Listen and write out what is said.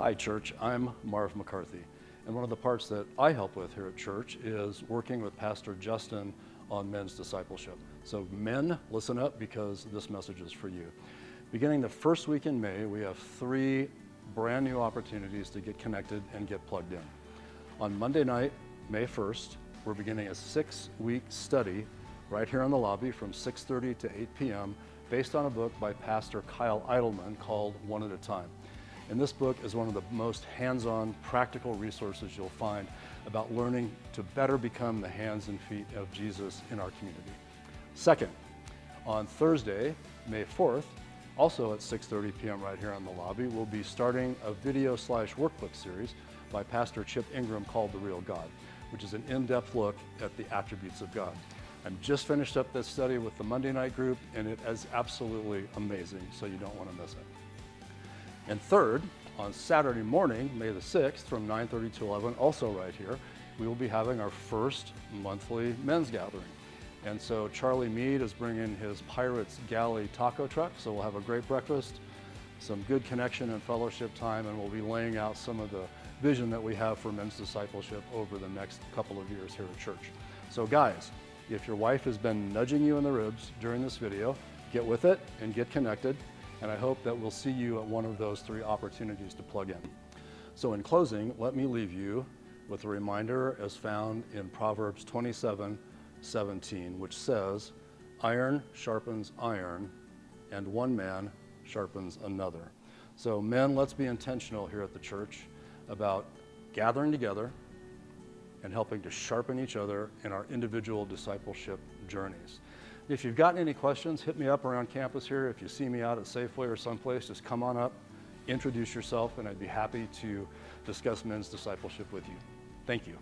Hi, church. I'm Marv McCarthy, and one of the parts that I help with here at church is working with Pastor Justin on men's discipleship. So men, listen up because this message is for you. Beginning the first week in May, we have 3 brand new opportunities to get connected and get plugged in. On Monday night, May 1st, we're beginning a 6-week study right here in the lobby from 6:30 to 8 p.m. based on a book by Pastor Kyle Idleman called One at a Time. And this book is one of the most hands-on, practical resources you'll find about learning to better become the hands and feet of Jesus in our community. Second, on Thursday, May 4th, also at 6:30 p.m. right here in the lobby, we'll be starting a video/workbook series by Pastor Chip Ingram called The Real God, which is an in-depth look at the attributes of God. I'm just finished up this study with the Monday night group, and it is absolutely amazing, so you don't want to miss it. And third, on Saturday morning, May the 6th, from 9:30 to 11, also right here, we will be having our first monthly men's gathering. And so Charlie Mead is bringing his Pirates Galley taco truck, so we'll have a great breakfast, some good connection and fellowship time, and we'll be laying out some of the vision that we have for men's discipleship over the next couple of years here at church. So guys, if your wife has been nudging you in the ribs during this video, get with it and get connected. And I hope that we'll see you at one of those 3 opportunities to plug in. So in closing, let me leave you with a reminder as found in Proverbs 27:17, which says, "Iron sharpens iron, and one man sharpens another." So men, let's be intentional here at the church about gathering together and helping to sharpen each other in our individual discipleship journeys. If you've gotten any questions, hit me up around campus here. If you see me out at Safeway or someplace, just come on up, introduce yourself, and I'd be happy to discuss men's discipleship with you. Thank you.